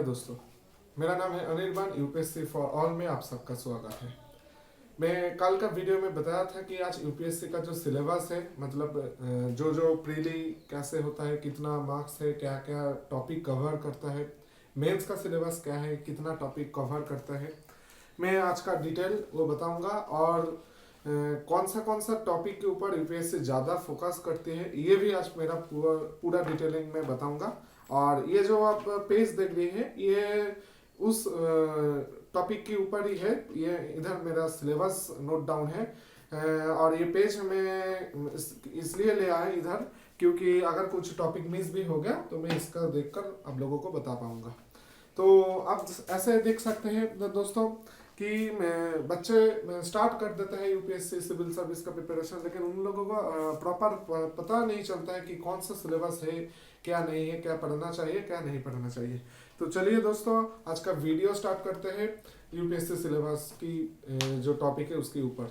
नमस्कार दोस्तों, मेरा नाम है अनिर्बान। यूपीएससी फॉर ऑल में आप सबका स्वागत है। मैं कल का वीडियो में बताया था कि आज यूपीएससी का जो सिलेबस है, मतलब जो जो प्रीली कैसे होता है, कितना मार्क्स है, क्या क्या टॉपिक कवर करता है, मेंस का सिलेबस क्या है, कितना टॉपिक कवर करता है, मैं आज का डिटेल वो बताऊंगा। और कौन सा टॉपिक के ऊपर यूपीएससी ज़्यादा फोकस करती है, ये भी आज मेरा पूरा पूरा डिटेलिंग में बताऊंगा। और ये जो आप पेज देख रहे हैं, ये उस टॉपिक के ऊपर ही है। ये इधर मेरा सिलेबस नोट डाउन है। और ये पेज हमें इसलिए ले आए इधर क्योंकि अगर कुछ टॉपिक मिस भी हो गया तो मैं इसका देखकर आप लोगों को बता पाऊंगा। तो आप ऐसे देख सकते हैं दोस्तों कि बच्चे स्टार्ट कर देते हैं यूपीएससी सिविल सर्विस का प्रिपरेशन, लेकिन उन लोगों को प्रॉपर पता नहीं चलता है कि कौन सा सिलेबस है, क्या नहीं है, क्या पढ़ना चाहिए, क्या नहीं पढ़ना चाहिए। तो चलिए दोस्तों, आज का वीडियो स्टार्ट करते हैं यूपीएससी सिलेबस की जो टॉपिक है उसके ऊपर।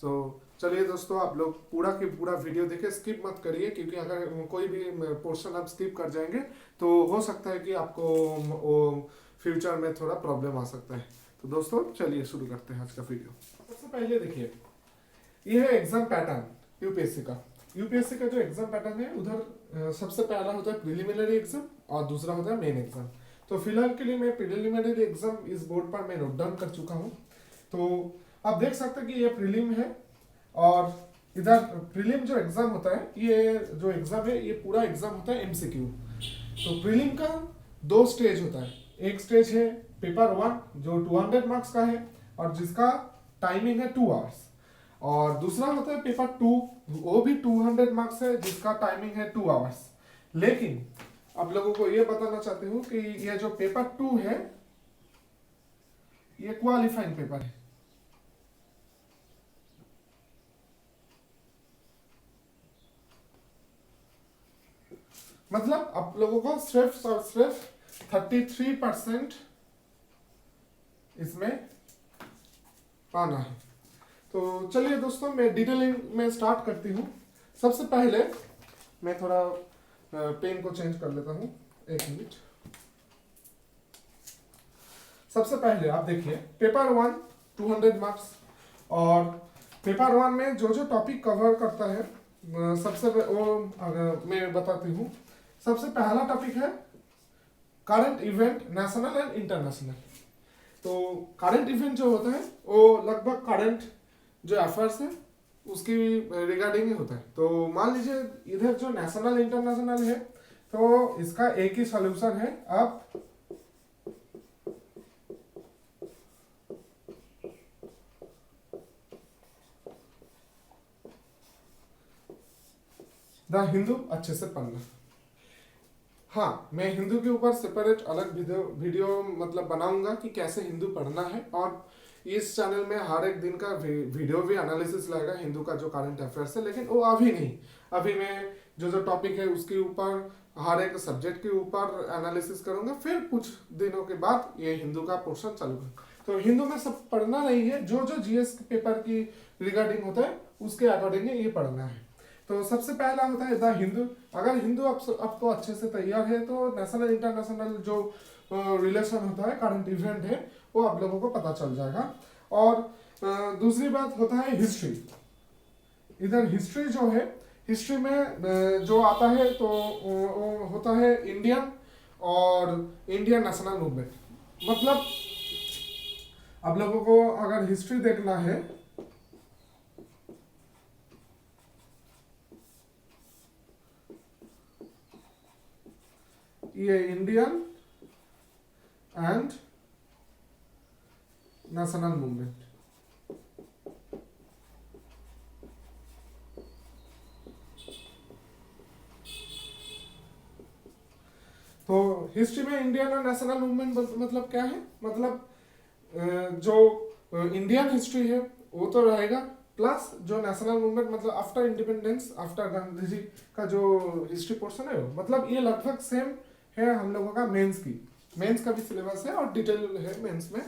तो चलिए दोस्तों, आप लोग पूरा की पूरा वीडियो देखें, स्किप मत करिए, क्योंकि अगर कोई भी पोर्शन आप स्किप कर जाएंगे तो हो सकता है कि आपको फ्यूचर में थोड़ा प्रॉब्लम आ सकता है। तो दोस्तों चलिए शुरू करते हैं आज का वीडियो। सबसे पहले देखिए, ये है एग्जाम पैटर्न यूपीएससी का। यूपीएससी का जो एग्जाम पैटर्न है, उधर सबसे पहला होता है प्रिलिमिनरी एग्जाम और दूसरा होता है मेन एग्जाम। तो फिलहाल के लिए मैं प्रिलिमिनरी एग्जाम इस बोर्ड पर मैं नोट डाउन कर चुका हूँ। तो आप देख सकते हैं कि ये प्रीलिम है, और इधर प्रीलिम जो एग्जाम होता है, ये जो एग्जाम है ये पूरा एग्जाम होता है एमसीक्यू। तो प्रीलिम का दो स्टेज होता है। एक स्टेज है पेपर 1 जो 200 मार्क्स का है और जिसका टाइमिंग है 2 आवर्स, और दूसरा होता है पेपर 2, वो भी 200 मार्क्स है जिसका टाइमिंग है 2 आवर्स। लेकिन आप लोगों को ये बताना चाहती हूँ कि ये जो पेपर 2 है ये क्वालिफाइंग पेपर है। मतलब आप लोगों को सिर्फ और सिर्फ 33% इसमें पाना है। तो चलिए दोस्तों, मैं डिटेलिंग में स्टार्ट करती हूँ। सबसे पहले मैं थोड़ा पेन को चेंज कर लेता हूँ, एक मिनट। सबसे पहले आप देखिए पेपर 1 200 मार्क्स, और पेपर 1 में जो जो टॉपिक कवर करता है सबसे वो मैं बताती हूँ। सबसे पहला टॉपिक है current event, national and international. तो करंट इवेंट जो होता है वो लगभग करंट जो अफेयर्स है उसकी रिगार्डिंग ही होता है। तो मान लीजिए इधर जो नेशनल इंटरनेशनल है, तो इसका एक ही सॉल्यूशन है, आप द हिंदू अच्छे से पढ़ना। हाँ, मैं हिंदू के ऊपर सेपरेट अलग वीडियो मतलब बनाऊंगा कि कैसे हिंदू पढ़ना है, और इस चैनल में हर एक दिन का वीडियो भी एनालिसिस लगेगा हिंदू का जो करंट अफेयर्स है। लेकिन वो अभी नहीं, अभी मैं जो जो टॉपिक है उसके ऊपर हर एक सब्जेक्ट के ऊपर एनालिसिस करूंगा, फिर कुछ दिनों के बाद ये हिंदू का पोर्शन चालू करूंगा। तो हिंदू में सब पढ़ना नहीं है, जो जो जीएस पेपर की रिगार्डिंग होता है उसके अकॉर्डिंग ये पढ़ना है। तो सबसे पहला होता है द हिंदू। अगर हिंदू आपको अच्छे से तैयार है तो नेशनल इंटरनेशनल जो रिलेशन होता है, करंट इवेंट है, वो आप लोगों को पता चल जाएगा। और दूसरी बात होता है हिस्ट्री। इधर हिस्ट्री जो है, हिस्ट्री में जो आता है तो वो होता है इंडियन और इंडियन नेशनल मूवमेंट। मतलब आप लोगों को अगर हिस्ट्री देखना है, ये इंडियन एंड नेशनल मूवमेंट। तो हिस्ट्री में इंडियन और नेशनल मूवमेंट मतलब क्या है, मतलब जो इंडियन हिस्ट्री है वो तो रहेगा, प्लस जो नेशनल मूवमेंट मतलब after independence, after Gandhi ji का जो हिस्ट्री पोर्शन है, मतलब ये लगभग सेम है हम लोगों का मेंस का भी सिलेबस है और डिटेल है मेंस में।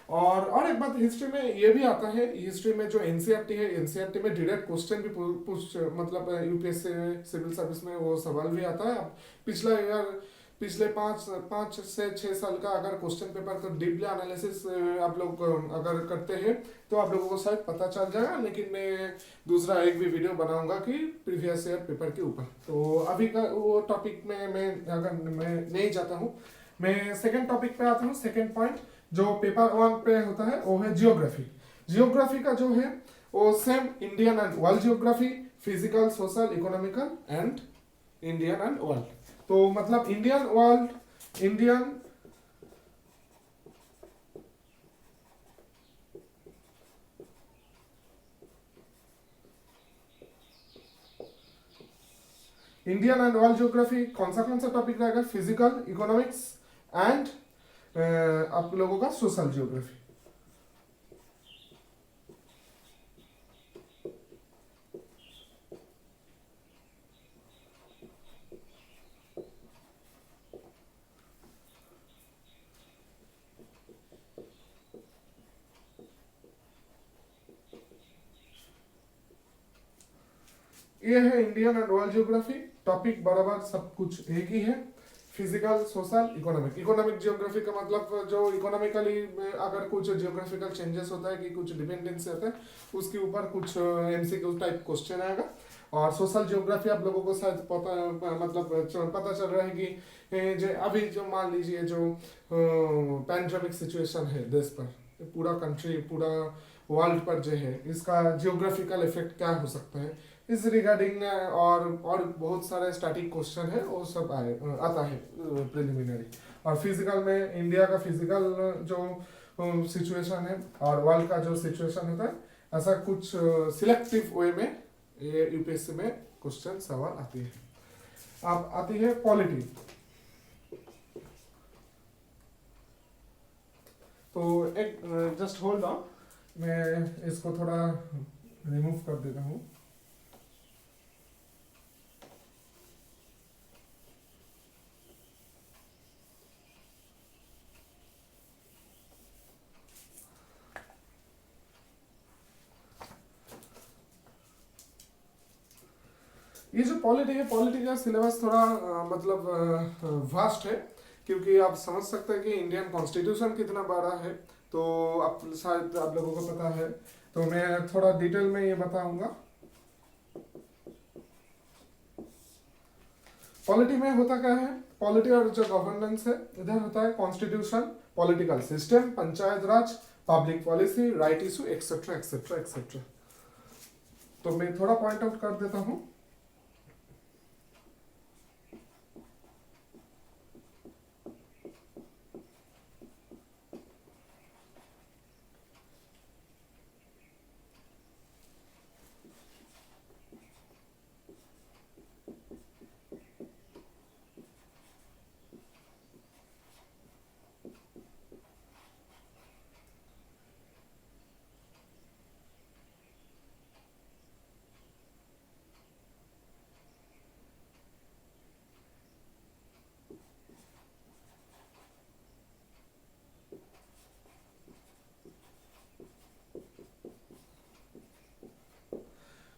और एक बात, हिस्ट्री में ये भी आता है, हिस्ट्री में जो एनसीईआरटी है, एनसीईआरटी में डायरेक्ट क्वेश्चन भी पूछ मतलब यूपीएससी सिविल सर्विस में वो सवाल भी आता है। पिछला ईयर पिछले पाँच से 6 साल का अगर क्वेश्चन पेपर का डीपली एनालिसिस आप लोग अगर करते हैं तो आप लोगों को शायद पता चल जाएगा, लेकिन मैं दूसरा एक भी वीडियो बनाऊंगा कि प्रीवियस ईयर पेपर के ऊपर। तो अभी का वो टॉपिक में मैं नहीं जाता हूँ, मैं सेकंड टॉपिक पे आता हूँ। सेकंड पॉइंट जो पेपर 1 पे होता है वो है जियोग्राफी। जियोग्राफी का जो है वो same Indian and world geography, physical, social, economical and Indian and world. तो मतलब Indian, world, Indian, Indian and world geography कौन सा टॉपिक रहेगा? फिजिकल, इकोनॉमिक्स एंड आप लोगों का सोशल ज्योग्राफी। ये है Indian and world geography. Topic बराबर सब कुछ एक ही है, physical, social, economic. Economic geography का मतलब जो इकोनॉमिकली अगर कुछ जियोग्राफिकल चेंजेस होता है कि कुछ डिपेंडेंसी होता है उसके ऊपर कुछ एमसीक्यू टाइप क्वेश्चन आएगा। और सोशल जियोग्राफी आप लोगों को शायद पता चल रहा है कि जो अभी जो मान लीजिए जो पैंडेमिक सिचुएशन है देश पर, पूरा कंट्री, पूरा वर्ल्ड पर जो है, इसका जियोग्राफिकल इफेक्ट क्या हो सकता है इस रिगार्डिंग और बहुत सारे स्टैटिक क्वेश्चन है वो सब आता है प्रिलिमिनरी। और फिजिकल में इंडिया का फिजिकल जो सिचुएशन है और वर्ल्ड का जो सिचुएशन होता है, ऐसा कुछ सिलेक्टिव वे में ये यूपीएससी में क्वेश्चन सवाल आती है। अब आती है पॉलिटी। तो एक जस्ट होल्ड ऑन, मैं इसको थोड़ा रिमूव कर देता हूँ। ये जो पॉलिटी है, पॉलिटी का सिलेबस थोड़ा मतलब वास्ट है, क्योंकि आप समझ सकते हैं कि इंडियन कॉन्स्टिट्यूशन कितना बड़ा है। तो आप शायद आप लोगों को पता है, तो मैं थोड़ा डिटेल में ये बताऊंगा। पॉलिटी में होता क्या है? पॉलिटी और जो गवर्नेंस है, इधर होता है constitution, political system, panchayat raj, public policy, right issue, et cetera et cetera et cetera. तो मैं थोड़ा पॉइंट आउट कर देता हूँ।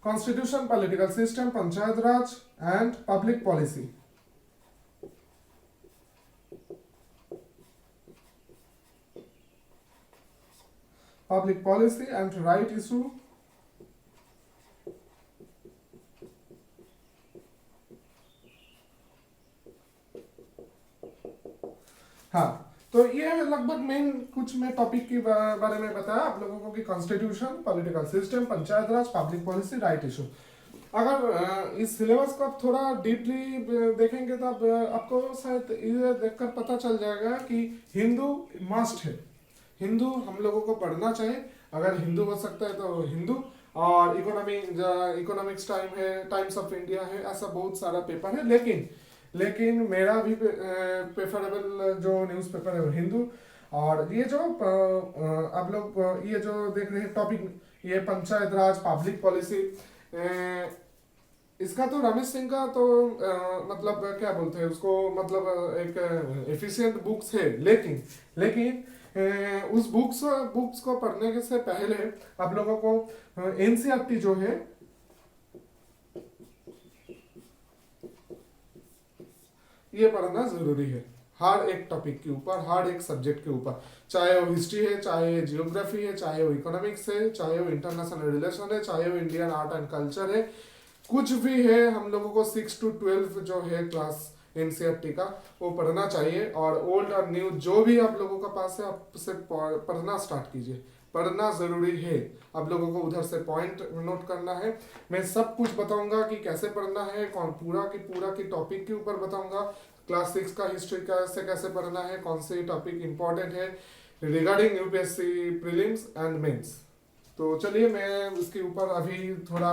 Constitution, political system, Panchayat Raj and public policy. Public policy and right issue. हाँ, तो ये लगभग मेन कुछ मैं टॉपिक के बारे में बताया आप लोगों को कि constitution, political system, panchayat raj, public policy, right issue. अगर इस सिलेबस को आप थोड़ा डीपली देखेंगे तो आपको शायद ये देखकर पता चल जाएगा कि हिंदू मस्ट है, हिंदू हम लोगों को पढ़ना चाहिए। अगर हिंदू हो सकता है तो हिंदू, और इकोनॉमिक्स टाइम है, टाइम्स ऑफ इंडिया है, ऐसा बहुत सारा पेपर है। लेकिन मेरा भी प्रेफरेबल जो न्यूज़पेपर है वो हिंदू। और ये जो आप लोग ये जो देख रहे हैं टॉपिक, ये पंचायत राज, पब्लिक पॉलिसी, इसका तो रमेश सिंह का तो मतलब क्या बोलते हैं उसको, मतलब एक एफिशिएंट बुक्स है। लेकिन उस बुक्स को पढ़ने से पहले आप लोगों को एनसीईआरटी जो है, ये पढ़ना जरूरी है हर एक टॉपिक के ऊपर, हर एक सब्जेक्ट के ऊपर, चाहे वो हिस्ट्री है, चाहे जियोग्राफी है, चाहे वो इकोनॉमिक्स है, चाहे वो इंटरनेशनल रिलेशन है, चाहे वो इंडियन आर्ट एंड कल्चर है, कुछ भी है, हम लोगों को 6 to 12 जो है क्लास एनसीईआरटी का वो पढ़ना चाहिए। और ओल्ड और न्यू जो भी आप लोगों का पास है, आप उसे पढ़ना स्टार्ट कीजिए, पढ़ना जरूरी है। आप लोगों को उधर से पॉइंट नोट करना है। मैं सब कुछ बताऊंगा कि कैसे पढ़ना है, कौन पूरा की टॉपिक के ऊपर बताऊंगा। क्लास 6 का हिस्ट्री कैसे पढ़ना है, कौन से टॉपिक इंपॉर्टेंट है regarding UPSC prelims and mains. तो चलिए, मैं उसके ऊपर अभी थोड़ा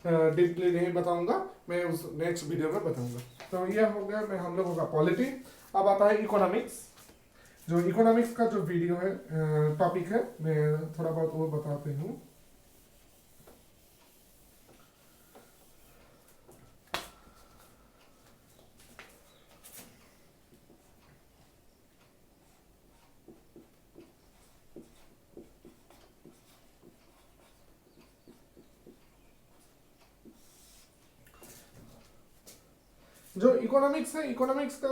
डीपली नहीं बताऊंगा, मैं उस नेक्स्ट वीडियो में बताऊंगा। तो यह हो गया मैं हम लोगों का पॉलिटी। अब आता है इकोनॉमिक्स। जो इकोनॉमिक्स का जो वीडियो है, टॉपिक है, मैं थोड़ा बहुत वो बताते हूँ। जो इकोनॉमिक्स है, इकोनॉमिक्स का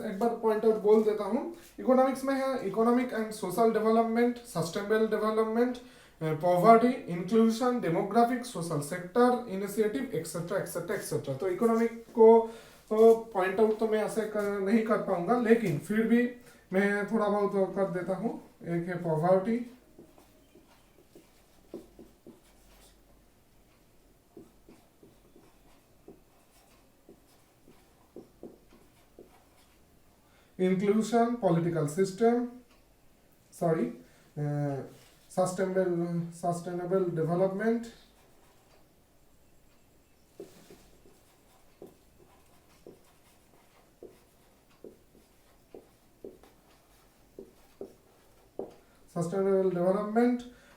एक बार पॉइंट आउट बोल देता हूँ। इकोनॉमिक्स में है economic and social development, sustainable development, poverty, inclusion, demographic, social sector initiative, etcetera et cetera et cetera. तो इकोनॉमिक को पॉइंट आउट तो मैं ऐसे नहीं कर पाऊंगा, लेकिन फिर भी मैं थोड़ा बहुत कर देता हूँ। एक है poverty, inclusion, political system, sorry, sustainable development,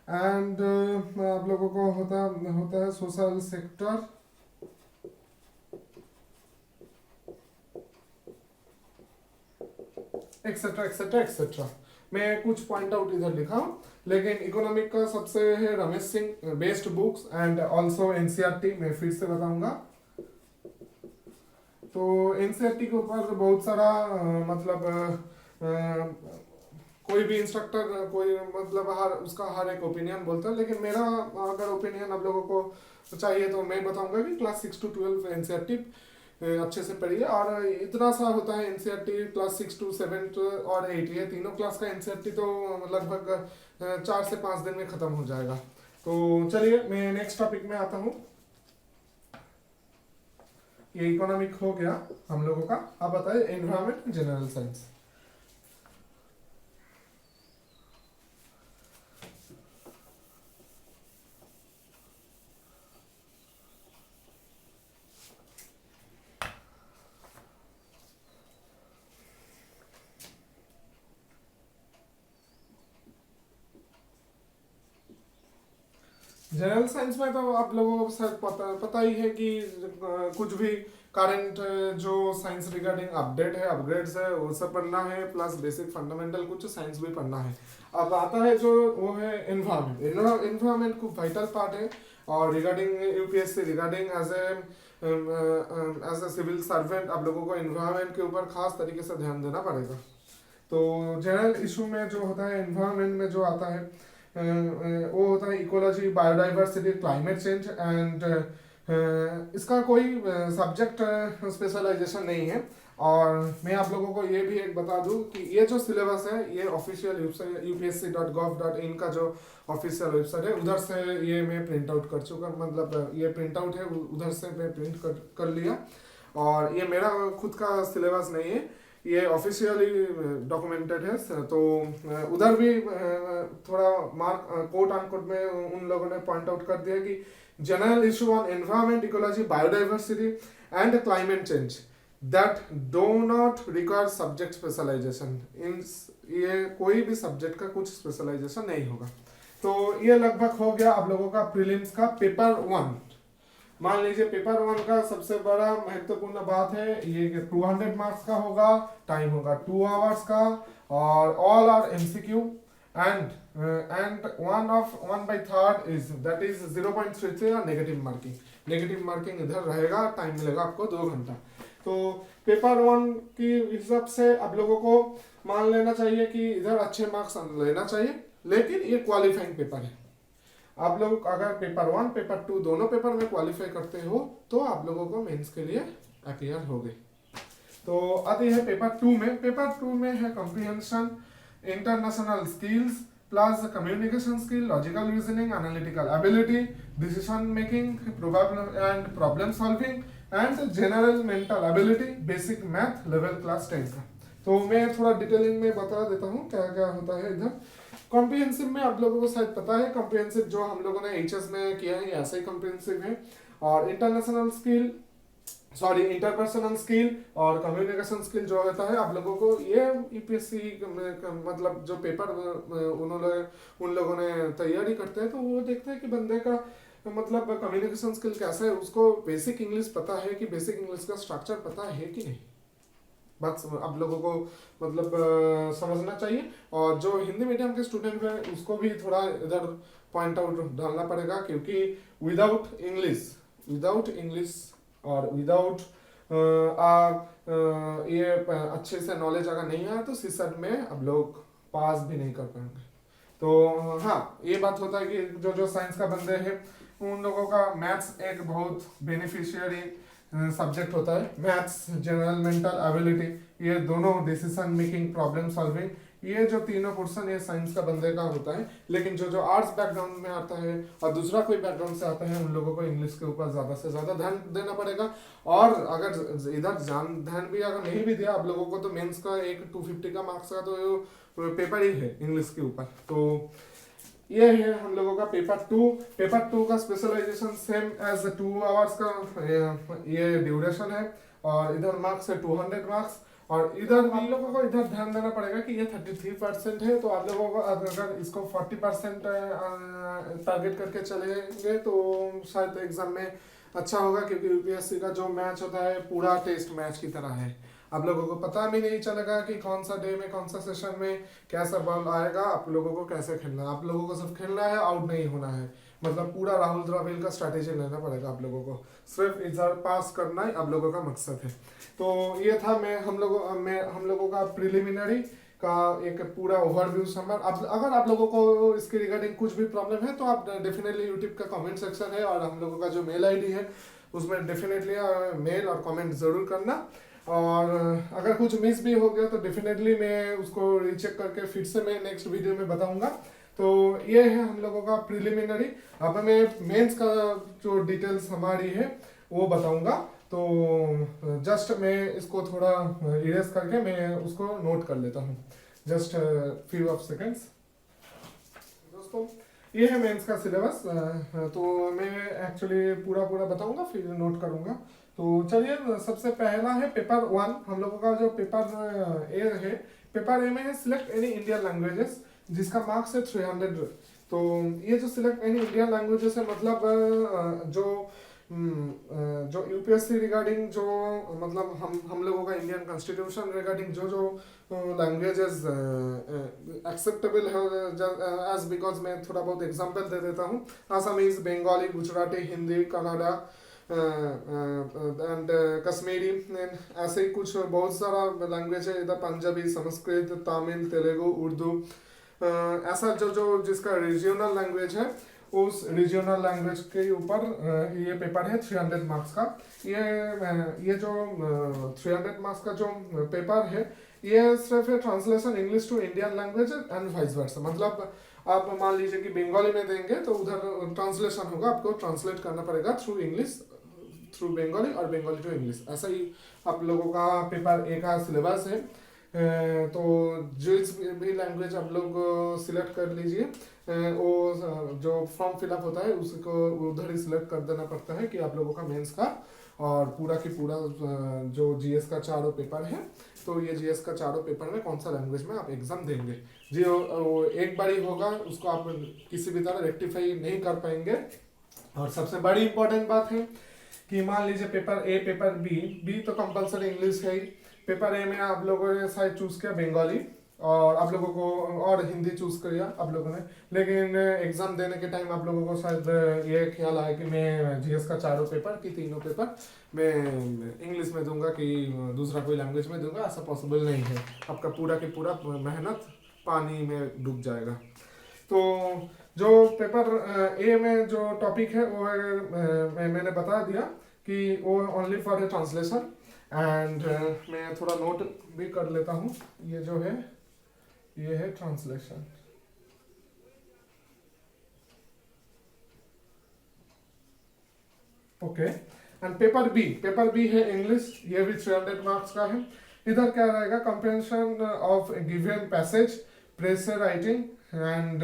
and आप लोगों को होता है social sector, etcetera et cetera etcetera. मैं कुछ पॉइंट आउट इधर लिखा हूँ, लेकिन इकोनॉमिक का सबसे है Ramesh Singh best books and also NCERT, मैं फिर से बताऊंगा। तो एनसीईआरटी के ऊपर बहुत सारा कोई भी इंस्ट्रक्टर कोई उसका हर एक ओपिनियन बोलता है, लेकिन मेरा अगर ओपिनियन आप लोगों को चाहिए तो मैं बताऊंगा कि क्लास 6 to 12 एनसीईआरटी अच्छे से पढ़िए। और इतना सा होता है एनसीईआरटी, क्लास 6 to 7 और 8, ये तीनों क्लास का एनसीईआरटी तो लगभग 4 से 5 दिन में खत्म हो जाएगा। तो चलिए, मैं नेक्स्ट टॉपिक में आता हूँ। ये इकोनॉमिक हो गया हम लोगों का। अब बताए environment general science. General science में तो आप लोगों को शायद पता ही है कि कुछ भी करंट जो साइंस रिगार्डिंग अपडेट है, अपग्रेड्स है, वो सब पढ़ना है, प्लस बेसिक फंडामेंटल कुछ साइंस भी पढ़ना है। अब आता है जो वो है एनवायरमेंट। एनवायरमेंट खूब वाइटल पार्ट है, और regarding UPSC, regarding as a civil servant आप लोगों को एनवायरमेंट के ऊपर खास तरीके से ध्यान देना पड़ेगा। तो जनरल इशू में जो होता है एनवायरमेंट में जो आता है वो होता है ecology, biodiversity, climate change and इसका कोई सब्जेक्ट स्पेशलाइजेशन नहीं है। और मैं आप लोगों को ये भी एक बता दूं कि ये जो सिलेबस है ये ऑफिशियल upsc.gov.in का जो ऑफिशियल वेबसाइट है उधर से ये मैं प्रिंट आउट कर चुका, ये प्रिंट आउट है, उधर से मैं प्रिंट कर लिया। और ये मेरा खुद का सिलेबस नहीं है, ये ऑफिशियली डॉक्यूमेंटेड है। तो उधर भी थोड़ा मार्क कोट ऑन कोट में उन लोगों ने पॉइंट आउट कर दिया कि general issue on environment, ecology, biodiversity and climate change that do not require subject specialisation. इन ये कोई भी सब्जेक्ट का कुछ स्पेशलाइजेशन नहीं होगा। तो ये लगभग हो गया आप लोगों का प्रीलिम्स का पेपर 1। मान लीजिए पेपर 1 का सबसे बड़ा महत्वपूर्ण बात है ये कि 200 मार्क्स का होगा, टाइम होगा 2 आवर्स का, और all are MCQ and 1/3 is that is 0.33 negative marking. Negative marking इधर रहेगा, टाइम मिलेगा आपको 2 घंटा। तो पेपर 1 की हिसाब से आप लोगों को मान लेना चाहिए कि इधर अच्छे मार्क्स लेना चाहिए, लेकिन ये क्वालिफाइंग पेपर है। आप लोग अगर पेपर 1 पेपर 2 दोनों पेपर में क्वालिफाई करते हो तो आप लोगों को मेंस के लिए अपीयर हो गए। तो आते हैं पेपर 2 में। पेपर 2 में है comprehension, international skills plus communication skill, logical reasoning, analytical ability, decision making, problem solving and general mental ability, basic math level class 10 का। तो मैं थोड़ा डिटेलिंग में बता देता हूँ क्या क्या होता है इधर। कॉम्प्रिहेंसिव में आप लोगों को शायद पता है, कॉम्प्रिहेंसिव जो हम लोगों ने एचएस में किया है ऐसा ही कॉम्प्रिहेंसिव है। और इंटरपर्सनल स्किल और कम्युनिकेशन स्किल जो होता है आप लोगों को, ये यूपीएससी मतलब जो पेपर उन लोगों ने तैयारी करते हैं तो वो देखते हैं कि बंदे का मतलब कम्युनिकेशन स्किल कैसा है, उसको बेसिक इंग्लिश पता है कि बेसिक इंग्लिश का स्ट्रक्चर पता है कि नहीं, बात आप लोगों को मतलब समझना चाहिए। और जो हिंदी मीडियम के स्टूडेंट हैं उसको भी थोड़ा इधर पॉइंट आउट डालना पड़ेगा, क्योंकि विदाउट इंग्लिश और विदाउट ये अच्छे से नॉलेज अगर नहीं आया तो सीसेट में अब लोग पास भी नहीं कर पाएंगे। तो हाँ, ये बात होता है कि जो साइंस का बंदे हैं उन लोगों का मैथ्स एक बहुत बेनिफिशियरी सब्जेक्ट होता है। मैथ्स, जनरल मेंटल एबिलिटी, ये दोनों, डिसीजन मेकिंग, प्रॉब्लम सॉल्विंग, ये जो तीनों पोर्शन ये साइंस का बंदे का होता है। लेकिन जो आर्ट्स बैकग्राउंड में आता है और दूसरा कोई बैकग्राउंड से आता है उन लोगों को इंग्लिश के ऊपर ज्यादा से ज्यादा ध्यान देना पड़ेगा। और अगर इधर ध्यान भी अगर नहीं भी दिया आप लोगों को तो मेंस का एक 250 का मार्क्स का तो पेपर ही है इंग्लिश के ऊपर। तो ये है हम लोगों का पेपर 2। पेपर 2 का स्पेशलाइजेशन सेम एज 2 आवर्स का ये ड्यूरेशन है और इधर मार्क्स है 200 मार्क्स। और इधर आप लोगों को इधर ध्यान देना पड़ेगा कि ये 33% है, तो आप लोगों को अगर इसको 40% टारगेट करके चलेंगे तो शायद एग्जाम में अच्छा होगा, क्योंकि यूपीएससी का जो मैच होता है पूरा टेस्ट मैच की तरह है। आप लोगों को पता भी नहीं चलेगा कि कौन सा डे में कौन सा सेशन में कैसा बॉल आएगा, आप लोगों को कैसे खेलना है। आप लोगों को सिर्फ खेलना है, आउट नहीं होना है। मतलब पूरा राहुल द्रविड़ का स्ट्रैटेजी लेना पड़ेगा आप लोगों को, सिर्फ इधर पास करना ही आप लोगों का मकसद है। तो ये था हम लोगों का प्रिलिमिनरी का एक पूरा ओवरव्यू समर। अगर आप लोगों को इसके रिगार्डिंग कुछ भी प्रॉब्लम है तो आप डेफिनेटली यूट्यूब का कमेंट सेक्शन है और हम लोगों का जो मेल आईडी है उसमें डेफिनेटली मेल और कमेंट जरूर करना। और अगर कुछ मिस भी हो गया तो डेफिनेटली मैं उसको रीचेक करके फिर से मैं नेक्स्ट वीडियो में बताऊंगा। तो ये है हम लोगों का प्रिलिमिनरी। अब मैं मेंस का जो डिटेल्स हमारी है वो बताऊंगा। तो जस्ट मैं इसको थोड़ा इरेज करके मैं उसको नोट कर लेता हूँ, जस्ट फ्यू ऑफ सेकेंड्स। दोस्तों ये है मेंस का सिलेबस। तो मैं एक्चुअली पूरा बताऊंगा फिर नोट करूंगा। तो चलिए, सबसे पहला है पेपर 1। हम लोगों का जो पेपर ए है, पेपर ए में है सिलेक्ट एनी इंडियन लैंग्वेजेस, जिसका मार्क्स है 300। तो ये जो सिलेक्ट एनी इंडियन लैंग्वेजेस है मतलब जो यूपीएससी रिगार्डिंग जो मतलब हम लोगों का इंडियन कॉन्स्टिट्यूशन रिगार्डिंग जो लैंग्वेजेस एक्सेप्टेबल है, एज बिकॉज मैं थोड़ा बहुत एग्जांपल दे देता हूँ। आसामीज, बंगाली, गुजराती, हिंदी, कन्नड़ा एंड कश्मीरी, ऐसे ही कुछ बहुत सारा लैंग्वेज है इधर, पंजाबी, संस्कृत, तमिल, तेलुगु, उर्दू, ऐसा जो जिसका रीजनल लैंग्वेज है उस रीजनल लैंग्वेज के ऊपर ये पेपर है 300 मार्क्स का। ये जो 300 मार्क्स का जो पेपर है ये सिर्फ translation English to Indian language and vice versa. मतलब आप मान लीजिए कि बंगाली में देंगे तो उधर ट्रांसलेशन होगा, आपको ट्रांसलेट करना पड़ेगा थ्रू इंग्लिश, थ्रू बंगाली और बंगाली टू इंग्लिश। ऐसा ही आप लोगों का पेपर ए का सिलेबस है। तो जिस भी लैंग्वेज आप लोग सिलेक्ट कर लीजिए, वो जो फॉर्म फिलअप होता है उसको उधर ही सिलेक्ट कर देना पड़ता है कि आप लोगों का मेंस का और पूरा की पूरा जो जीएस का चारों पेपर है, तो ये जीएस का चारों पेपर में कौन सा लैंग्वेज में आप एग्जाम देंगे। जी वो एक बार ही होगा, उसको आप किसी भी तरह रेक्टिफाई नहीं कर पाएंगे। और सबसे बड़ी इंपॉर्टेंट बात है कि मान लीजिए पेपर ए, पेपर बी तो कंपलसरी इंग्लिश है ही। पेपर ए में आप लोगों ने शायद चूज किया बंगाली और आप लोगों को और हिंदी चूज किया आप लोगों ने, लेकिन एग्जाम देने के टाइम आप लोगों को शायद ये ख्याल आया कि मैं जीएस का चारों पेपर की तीनों पेपर मैं इंग्लिश में दूंगा कि दूसरा कोई लैंग्वेज में दूंगा। ऐसा पॉसिबल नहीं है, आपका पूरा के पूरा मेहनत पानी में डूब जाएगा। तो जो पेपर ए में जो टॉपिक है वो है, मैंने बता दिया कि वो only for a translation and मैं थोड़ा नोट भी कर लेता हूँ। ये जो है ये है translation. Okay, and paper B है इंग्लिश, ये भी 300 मार्क्स का है। इधर क्या रहेगा, comprehension of given passage, precis writing and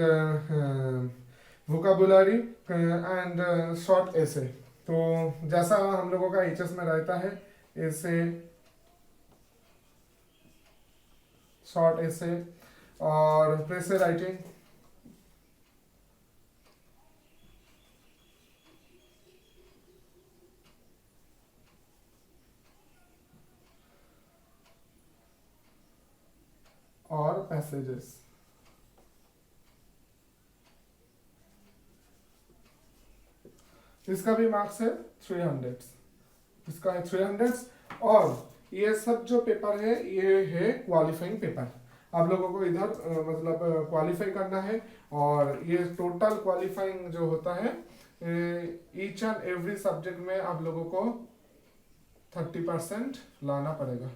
vocabulary and short essay. तो जैसा हम लोगों का एचएस में रहता है, एसे, शॉर्ट एसे और प्रेसर राइटिंग, और पैसेजेस। इसका भी मार्क्स है 300, इसका है 300। और ये सब जो पेपर है ये है क्वालिफाइंग पेपर। आप लोगों को इधर मतलब क्वालिफाई करना है, और ये टोटल क्वालिफाइंग जो होता है ईच एंड एवरी सब्जेक्ट में आप लोगों को 30% लाना पड़ेगा।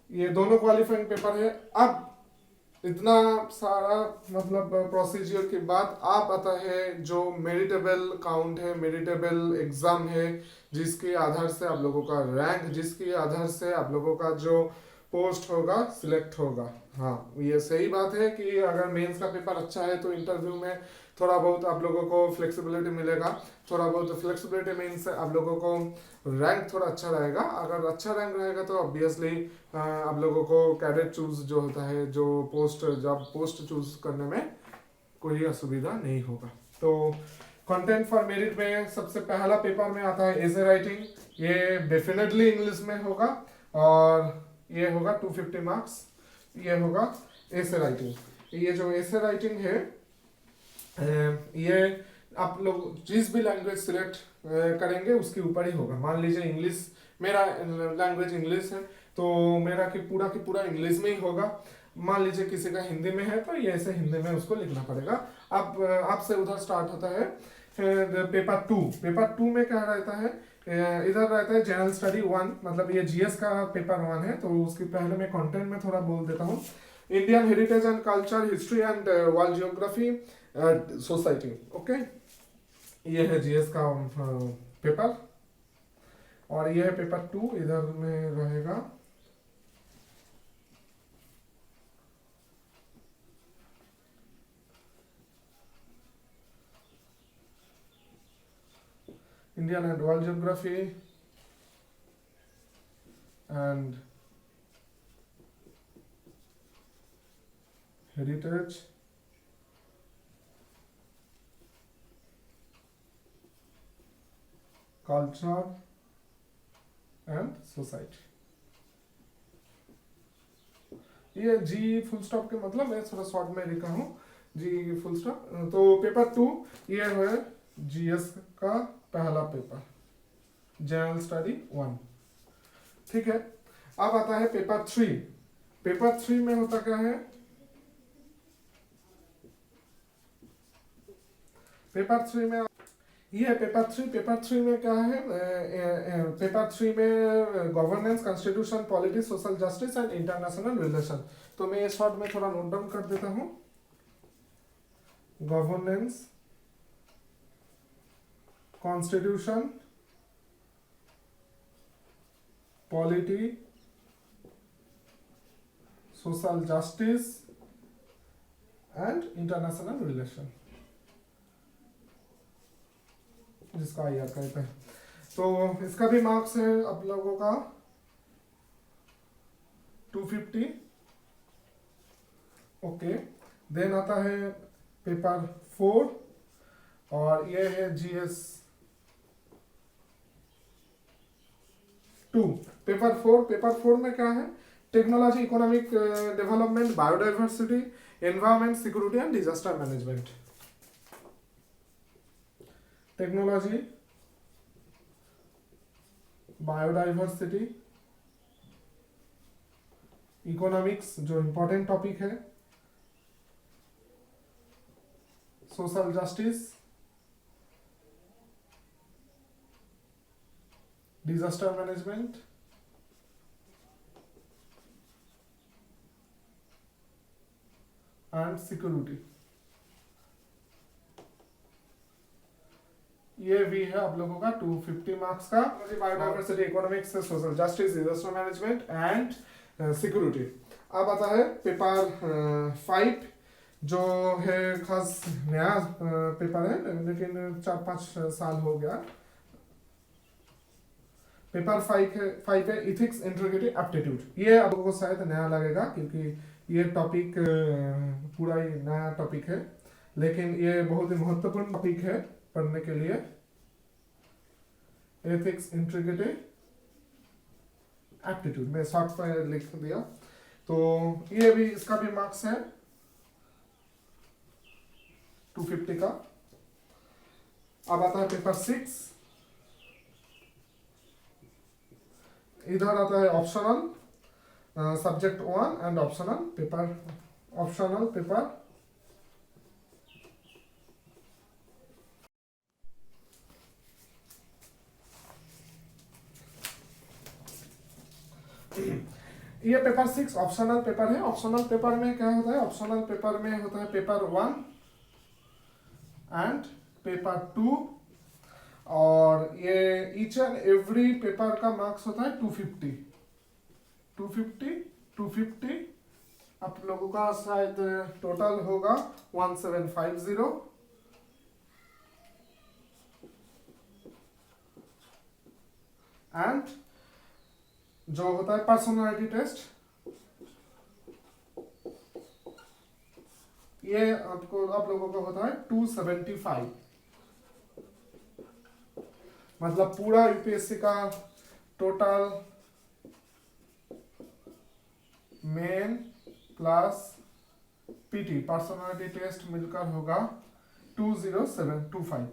ये दोनों क्वालिफाइंग पेपर है। अब इतना सारा मतलब प्रोसीजर के बाद आप आता है जो मेरिटेबल काउंट है, मेरिटेबल एग्जाम है, जिसके आधार से आप लोगों का रैंक, जिसके आधार से आप लोगों का जो पोस्ट होगा सिलेक्ट होगा। हाँ, ये सही बात है कि अगर मेंस का पेपर अच्छा है तो इंटरव्यू में थोड़ा बहुत आप लोगों को फ्लेक्सिबिलिटी मिलेगा, थोड़ा बहुत फ्लेक्सिबिलिटी मीन्स आप लोगों को रैंक थोड़ा अच्छा रहेगा। अगर अच्छा रैंक रहेगा तो ऑब्वियसली आप लोगों को कैडेट चूज जो होता है, जो पोस्ट जॉब पोस्ट चूज करने में कोई असुविधा नहीं होगा। तो कंटेंट फॉर मेरिट में सबसे पहला पेपर में आता है एसे राइटिंग। ये डेफिनेटली इंग्लिश में होगा और ये होगा 250 मार्क्स। ये होगा एसे राइटिंग। ये जो एसे राइटिंग है ये आप लोग जिस भी लैंग्वेज सिलेक्ट करेंगे उसके ऊपर ही होगा। मान लीजिए इंग्लिश, मेरा लैंग्वेज इंग्लिश है तो मेरा की पूरा इंग्लिश में ही होगा। मान लीजिए किसी का हिंदी में है तो ये ऐसे हिंदी में उसको लिखना पड़ेगा। अब आपसे उधर स्टार्ट होता है पेपर टू। पेपर टू में क्या रहता है, इधर रहता है जनरल स्टडी 1, मतलब ये जीएस का पेपर 1 है। तो उसके पहले मैं कंटेंट में थोड़ा बोल देता हूँ। Indian heritage and culture, history and world geography, society. Okay, ये है जीएस का पेपर और ये है पेपर 2। इधर में रहेगा Indian and world geography and heritage, culture and society. ये जी फुल स्टॉप के मतलब मैं थोड़ा शॉर्ट में लिखा हूँ, जी फुल स्टॉप। तो पेपर 2 ये है जीएस का पहला पेपर, जनरल स्टडी 1। ठीक है, अब आता है पेपर 3। पेपर 3 में होता क्या है, पेपर 3 में ये है पेपर 3। पेपर 3 में क्या है, पेपर 3 में governance, constitution, politics, social justice and international relation. तो मैं ये शॉर्ट में थोड़ा नोट डाउन कर देता हूँ। Governance, constitution, polity, social justice and international relation, जिसका आईआर कहते हैं। तो इसका भी मार्क्स है आप लोगों का 250। ओके, देन आता है पेपर 4 और ये है जीएस 2। पेपर 4 में क्या है, technology, economic development, biodiversity, environment, security and disaster management. Technology, biodiversity, economics जो इंपॉर्टेंट टॉपिक है, social justice, disaster management, and security. ये भी है आप लोगों का 250 मार्क्स का। Biodiversity, economics, social justice, disaster management and security. अब आता है पेपर 5 जो है खास नया पेपर है, लेकिन 4-5 साल हो गया। पेपर 5 है इथिक्स, इंटीग्रिटी, एप्टीट्यूड। ये आप लोगों को शायद नया लगेगा क्योंकि ये टॉपिक पूरा ही नया टॉपिक है, लेकिन ये बहुत ही महत्वपूर्ण टॉपिक है पढ़ने के लिए। एथिक्स, इंटीग्रिटी, एप्टीट्यूड मैं शॉर्ट पे लिख दिया। तो ये भी, इसका भी मार्क्स है 250 का। अब आता है पेपर 6। इधर आता है optional, subject 1 and optional paper. ये पेपर 6 ऑप्शनल पेपर है। ऑप्शनल पेपर में क्या होता है, ऑप्शनल पेपर में होता है पेपर 1 एंड पेपर 2, और ये ईच एंड एवरी पेपर का मार्क्स होता है 250। आप लोगों का शायद टोटल होगा 1750। एंड जो होता है पर्सनालिटी टेस्ट, ये आप लोगों का होता है 275। मतलब पूरा यूपीएससी का total main plus PT personality test मिलकर होगा 20725।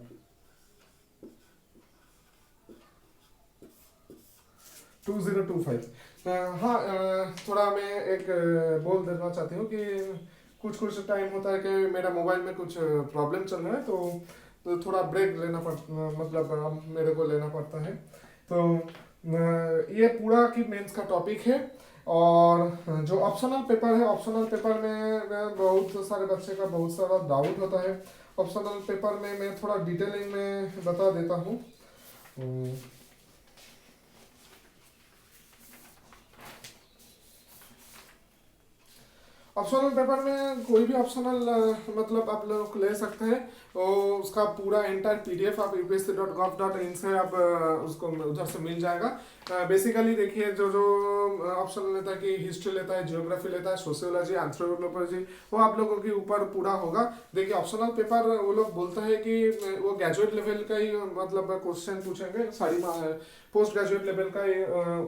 2025। हाँ, थोड़ा मैं एक बोल देना चाहती हूँ कि कुछ टाइम होता है कि मेरा मोबाइल में कुछ प्रॉब्लम चल रहा है, तो थोड़ा ब्रेक लेना पड़ता, मतलब मेरे को लेना पड़ता है। तो ये पूरा की मेंस का टॉपिक है। और जो ऑप्शनल पेपर है, ऑप्शनल पेपर में बहुत सारे बच्चे का बहुत सारा डाउट होता है। ऑप्शनल पेपर में मैं थोड़ा डिटेलिंग में बता देता हूँ। ऑप्शनल पेपर में कोई भी ऑप्शनल मतलब आप लोग ले सकते हैं, और उसका पूरा एंटायर पीडीएफ आप upsc.gov.in से आप उसको उधर से मिल जाएगा। बेसिकली देखिए, जो ऑप्शन लेता है कि हिस्ट्री लेता है, जियोग्राफी लेता है, सोशियोलॉजी, एंथ्रोपोलॉजी, वो आप लोगों के ऊपर पूरा होगा। देखिए ऑप्शनल पेपर वो लोग बोलते हैं कि वो ग्रेजुएट लेवल का ही मतलब क्वेश्चन पूछेंगे, सारी पोस्ट ग्रेजुएट लेवल का ही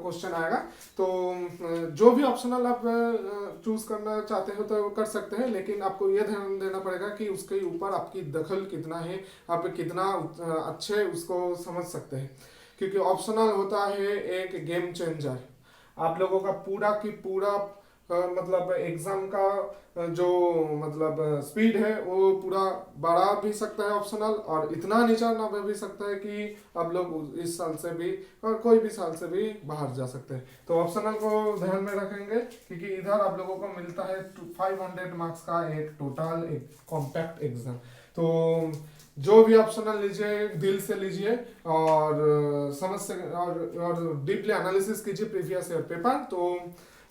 क्वेश्चन आएगा। तो जो भी ऑप्शनल आप चूज करना चाहते हो तो कर सकते हैं, लेकिन आपको ये ध्यान देना पड़ेगा कि उसके ऊपर आपकी दखल कितना है, आप कितना अच्छे उसको समझ सकते हैं, क्योंकि ऑप्शनल होता है एक गेम चेंजर। आप लोगों का पूरा की पूरा मतलब एग्जाम का जो मतलब स्पीड है वो पूरा बढ़ा भी सकता है ऑप्शनल, और इतना नीचा ना भी सकता है कि आप लोग इस साल से भी और कोई भी साल से भी बाहर जा सकते हैं। तो ऑप्शनल को ध्यान में रखेंगे, क्योंकि इधर आप लोगों को मिलता है 500 मार्क्स का एक टोटल एक कॉम्पैक्ट एग्जाम। तो जो भी ऑप्शनल लीजिए दिल से लीजिए और समझ से और डीपली एनालिसिस कीजिए प्रीवियस ईयर पेपर। तो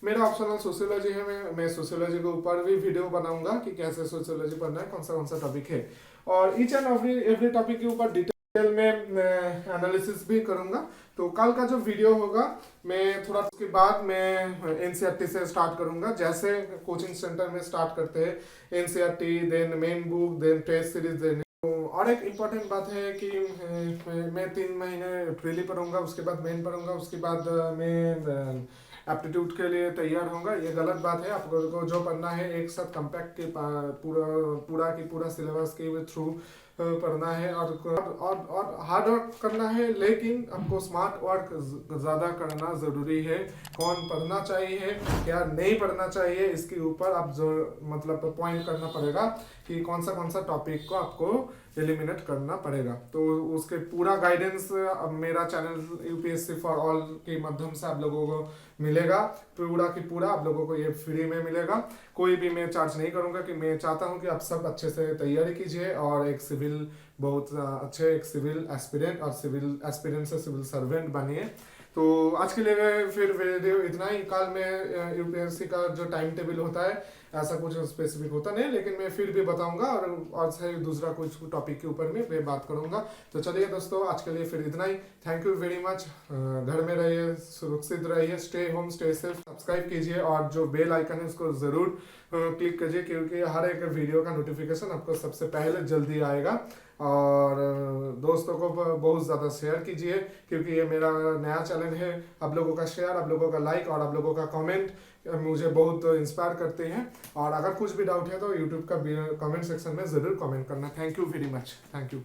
मेरा ऑप्शनल सोशियोलॉजी है, मैं सोशियोलॉजी के ऊपर भी वीडियो बनाऊंगा कि कैसे सोशियोलॉजी पढ़ना है, कौन सा टॉपिक है, और ईच एंड एवरी टॉपिक के ऊपर डिटेल में एनालिसिस भी करूंगा। तो कल का जो वीडियो होगा मैं थोड़ा उसके बाद मैं एनसीईआरटी से स्टार्ट करूंगा, जैसे कोचिंग सेंटर में स्टार्ट करते हैं NCERT, then main book, then test series, then और एक इम्पॉर्टेंट बात है कि मैं 3 महीने प्रीली पढ़ूंगा, उसके बाद मेन पढ़ूंगा, उसके बाद मैं एप्टीट्यूड के लिए तैयार होऊंगा। ये गलत बात है। आप लोगों को जो पढ़ना है एक साथ कंपैक्ट के पूरा सिलेबस के थ्रू पढ़ना है और हार्ड वर्क करना है, लेकिन आपको स्मार्ट वर्क ज़्यादा करना ज़रूरी है। कौन पढ़ना चाहिए क्या नहीं पढ़ना चाहिए इसके ऊपर आप जो मतलब पॉइंट करना पड़ेगा कि कौन सा टॉपिक को आपको एलिमिनेट करना पड़ेगा। तो उसके पूरा गाइडेंस अब मेरा चैनल यूपीएससी फॉर ऑल के माध्यम से आप लोगों को मिलेगा। पूरा की पूरा आप लोगों को ये फ्री में मिलेगा। कोई भी मैं चार्ज नहीं करूंगा। कि मैं चाहता हूं कि आप सब अच्छे से तैयारी कीजिए और एक सिविल बहुत अच्छे एक सिविल एस्पिरेंट और सिविल एस्पिरेंट से सिविल सर्वेंट बनिए। तो आज के लिए फिर वीडियो इतना ही। कल में यूपीएससी का जो टाइम टेबल होता है ऐसा कुछ स्पेसिफिक होता नहीं, लेकिन मैं फिर भी बताऊंगा और से दूसरा कुछ टॉपिक के ऊपर में मैं बात करूंगा। तो चलिए दोस्तों, आज के लिए फिर इतना ही। Thank you very much. घर में रहिए, सुरक्षित रहिए, stay home, stay safe. Subscribe कीजिए और जो बेल आइकन है उसको ज़रूर क्लिक कीजिए, क्योंकि हर एक वीडियो का नोटिफिकेशन आपको सबसे पहले जल्दी आएगा। और दोस्तों को बहुत ज़्यादा शेयर कीजिए, क्योंकि ये मेरा नया चैनल है। आप लोगों का शेयर, आप लोगों का लाइक और आप लोगों का कमेंट मुझे बहुत इंस्पायर करते हैं। और अगर कुछ भी डाउट है तो यूट्यूब का कमेंट सेक्शन में ज़रूर कमेंट करना। Thank you very much. Thank you.